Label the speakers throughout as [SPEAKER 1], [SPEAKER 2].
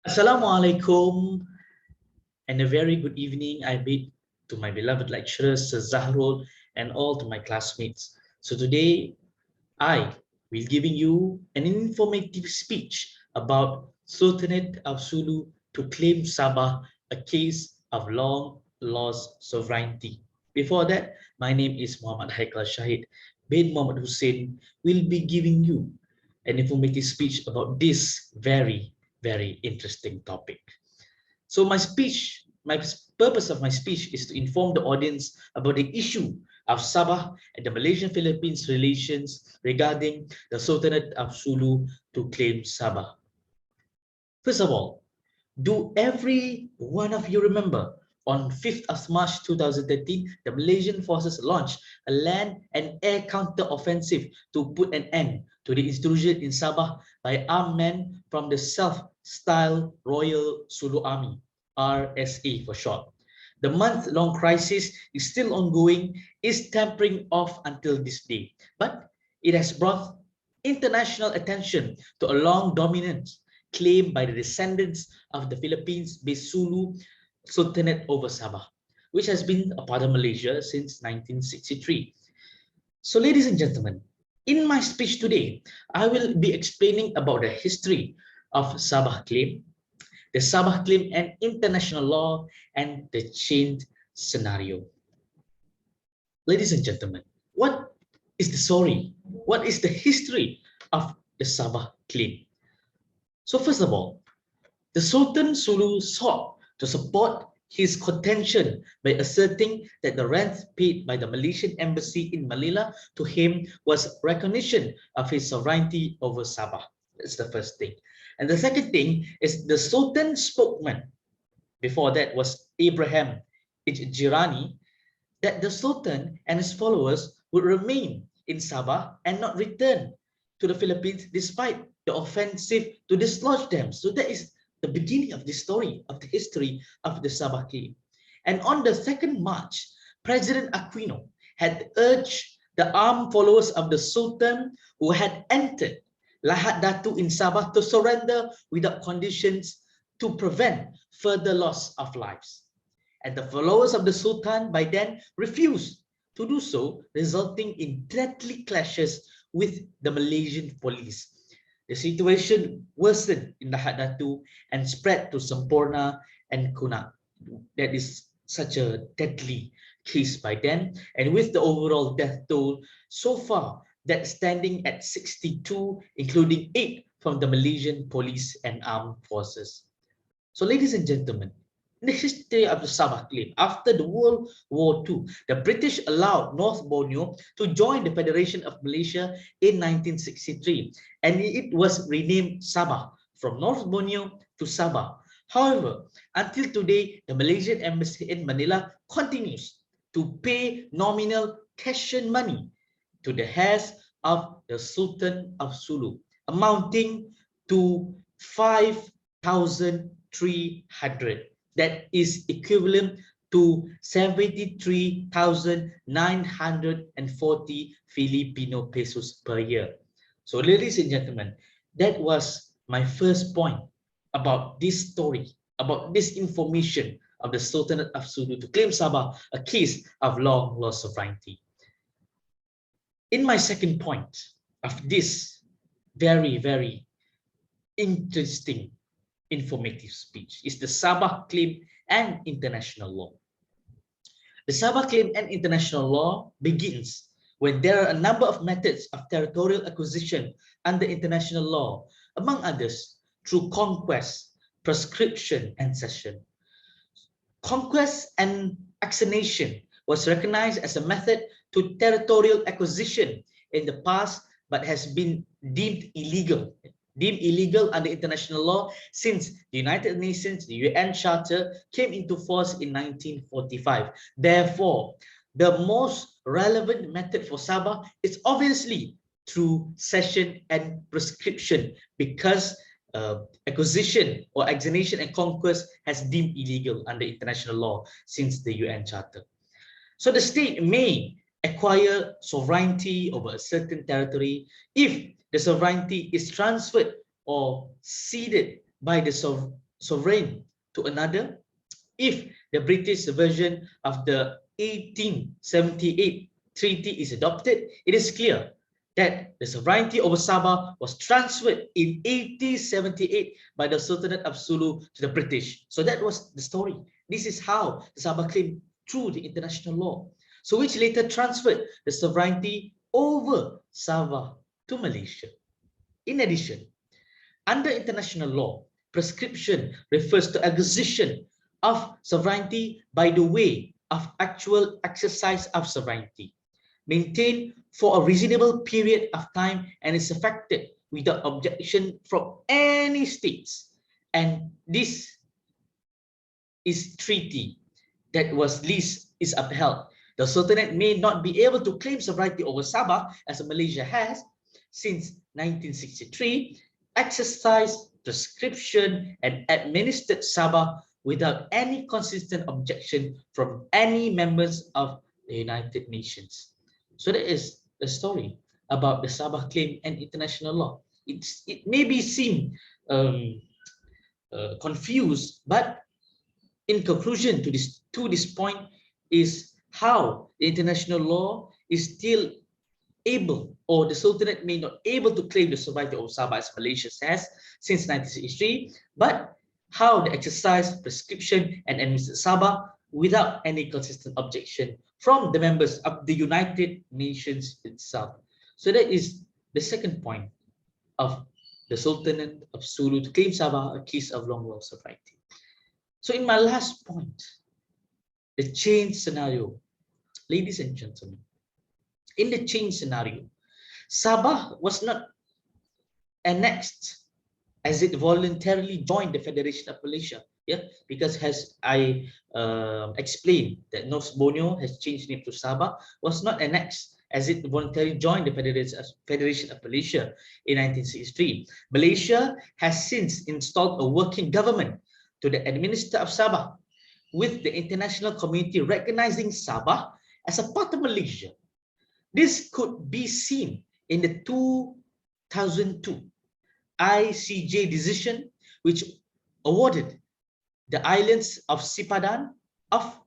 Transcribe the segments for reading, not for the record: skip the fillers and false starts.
[SPEAKER 1] Assalamualaikum and a very good evening I bid to my beloved lecturers, Sir Zahrul, and all to my classmates. So today I will giving you an informative speech about Sultanate of Sulu to claim Sabah, a case of long lost sovereignty. Before that, my name is Muhammad Haiqal Syahid. Bin Muhammad Hussin will be giving you an informative speech about this very interesting topic. So my purpose of my speech is to inform the audience about the issue of Sabah and the Malaysian-Philippines relations regarding the Sultanate of Sulu to claim Sabah. First of all, do every one of you remember on 5th of March 2013, the Malaysian forces launched a land and air counter-offensive to put an end to the intrusion in Sabah by armed men from the self-styled Royal Sulu Army, RSA for short. The month-long crisis is still ongoing, is tapering off until this day, but it has brought international attention to a long dominance claimed by the descendants of the Philippines-based Sulu Sultanate over Sabah, which has been a part of Malaysia since 1963. So ladies and gentlemen, in my speech today, I will be explaining about the history of Sabah claim, the Sabah claim and international law, and the changed scenario. Ladies and gentlemen, what is the story? What is the history of the Sabah claim? So first of all, the Sultan Sulu sought to support his contention by asserting that the rent paid by the Malaysian embassy in Manila to him was recognition of his sovereignty over Sabah. That's the first thing. And the second thing is the Sultan spokesman, before that was Abraham Ijirani, that the Sultan and his followers would remain in Sabah and not return to the Philippines despite the offensive to dislodge them. So that is the beginning of the story of the history of the Sabah claim. And on the 2nd March, President Aquino had urged the armed followers of the Sultan who had entered Lahad Datu in Sabah to surrender without conditions to prevent further loss of lives. And the followers of the Sultan by then refused to do so, resulting in deadly clashes with the Malaysian police. The situation worsened in Lahad Datu and spread to Semporna and Kunak. That is such a deadly case by then, and with the overall death toll so far that standing at 62, including 8 from the Malaysian police and armed forces. So ladies and gentlemen, in the history of the Sabah claim, after the World War II, the British allowed North Borneo to join the Federation of Malaysia in 1963, and it was renamed Sabah from North Borneo to Sabah. However, until today, the Malaysian embassy in Manila continues to pay nominal cash money to the heirs of the Sultan of Sulu, amounting to 5,300. That is equivalent to 73,940 Filipino pesos per year. So ladies and gentlemen, that was my first point about this story, about this information of the Sultanate of Sulu to claim Sabah, a case of long lost sovereignty. In my second point of this very interesting informative speech is the Sabah claim and international law. The Sabah claim and international law begins when there are a number of methods of territorial acquisition under international law, among others, through conquest, prescription, and cession. Conquest and annexation was recognized as a method to territorial acquisition in the past, but has been deemed illegal under international law since the United Nations, the UN Charter, came into force in 1945. Therefore, the most relevant method for Sabah is obviously through cession and prescription, because acquisition or annexation and conquest has deemed illegal under international law since the UN Charter. So the state may acquire sovereignty over a certain territory if the sovereignty is transferred or ceded by the sovereign to another, if the British version of the 1878 treaty is adopted, it is clear that the sovereignty over Sabah was transferred in 1878 by the Sultanate of Sulu to the British. So that was the story. This is how the Sabah claim through the international law. So which later transferred the sovereignty over Sabah to Malaysia. In addition, under international law, prescription refers to acquisition of sovereignty by the way of actual exercise of sovereignty, maintained for a reasonable period of time and is effected without objection from any states. And this is treaty that was least is upheld. The Sultanate may not be able to claim sovereignty over Sabah as Malaysia has since 1963, exercised prescription and administered Sabah without any consistent objection from any members of the United Nations. So that is the story about the Sabah claim and international law. It may be seen confused, but in conclusion to this point is how the international law is still able, or the Sultanate may not able to claim the sovereignty of Sabah as Malaysia has since 1963, but how they exercise prescription and administer Sabah without any consistent objection from the members of the United Nations itself. So that is the second point of the Sultanate of Sulu to claim Sabah a case of long-lost sovereignty. So in my last point, the change scenario, ladies and gentlemen, in the change scenario, Sabah was not annexed as it voluntarily joined the Federation of Malaysia. Yeah, because as I explained, that North Borneo has changed name to Sabah, was not annexed as it voluntarily joined the Federation of Malaysia in 1963. Malaysia has since installed a working government to the administer of Sabah, with the international community recognizing Sabah as a part of Malaysia. This could be seen in the 2002 ICJ decision, which awarded the islands of Sipadan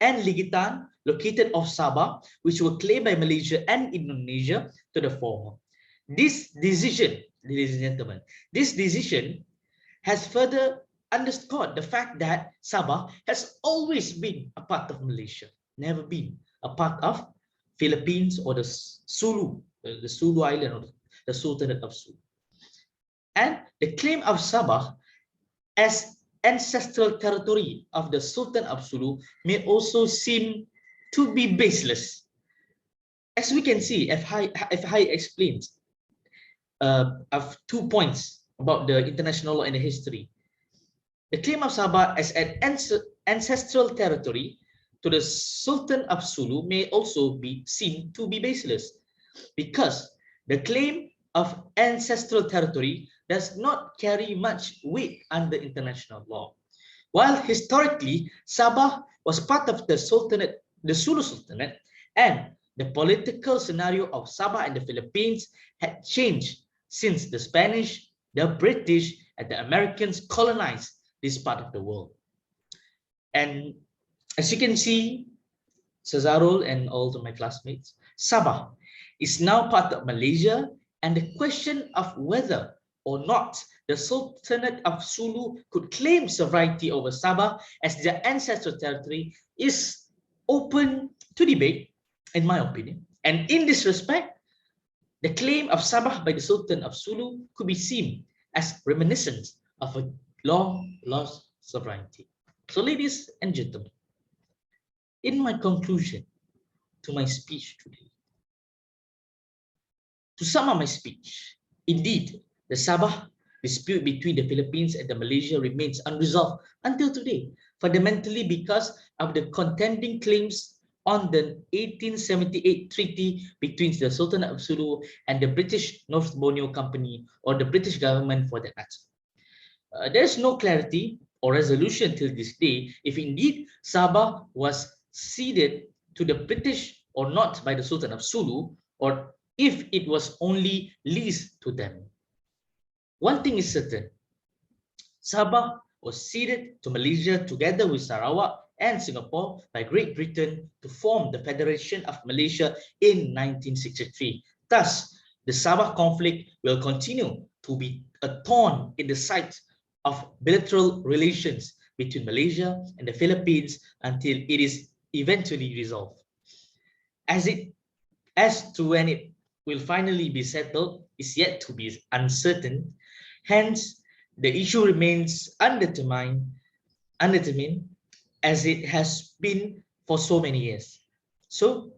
[SPEAKER 1] and Ligitan, located off Sabah, which were claimed by Malaysia and Indonesia, to the former. This decision, ladies and gentlemen, this decision has further underscored the fact that Sabah has always been a part of Malaysia, never been a part of Philippines or the Sulu, the Sulu island, or the Sultanate of Sulu. And the claim of Sabah as ancestral territory of the Sultan of Sulu may also seem to be baseless. As we can see, if I explained of 2 points about the international law and the history, the claim of Sabah as an ancestral territory to the Sultan of Sulu may also be seen to be baseless, because the claim of ancestral territory does not carry much weight under international law. While historically Sabah was part of the Sultanate, the Sulu Sultanate, and the political scenario of Sabah and the Philippines had changed since the Spanish, the British, and the Americans colonized this part of the world. And as you can see, Cesarol and all of my classmates, Sabah is now part of Malaysia, and the question of whether or not the Sultanate of Sulu could claim sovereignty over Sabah as their ancestral territory is open to debate, in my opinion. And in this respect, the claim of Sabah by the Sultan of Sulu could be seen as reminiscent of a long-lost sovereignty. So, ladies and gentlemen, in my conclusion to my speech today, to sum up my speech, indeed, the Sabah dispute between the Philippines and the Malaysia remains unresolved until today, fundamentally because of the contending claims on the 1878 treaty between the Sultanate of Sulu and the British North Borneo Company, or the British government for that matter. There is no clarity or resolution till this day if indeed Sabah was ceded to the British or not by the Sultan of Sulu, or if it was only leased to them. One thing is certain, Sabah was ceded to Malaysia together with Sarawak and Singapore by Great Britain to form the Federation of Malaysia in 1963. Thus, the Sabah conflict will continue to be a thorn in the side of bilateral relations between Malaysia and the Philippines until it is eventually resolved. As to when it will finally be settled is yet to be uncertain. Hence, the issue remains undetermined as it has been for so many years. So,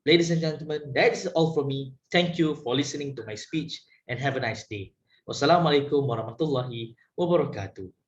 [SPEAKER 1] ladies and gentlemen, that is all from me. Thank you for listening to my speech and have a nice day. Wassalamualaikum warahmatullahi wabarakatuh.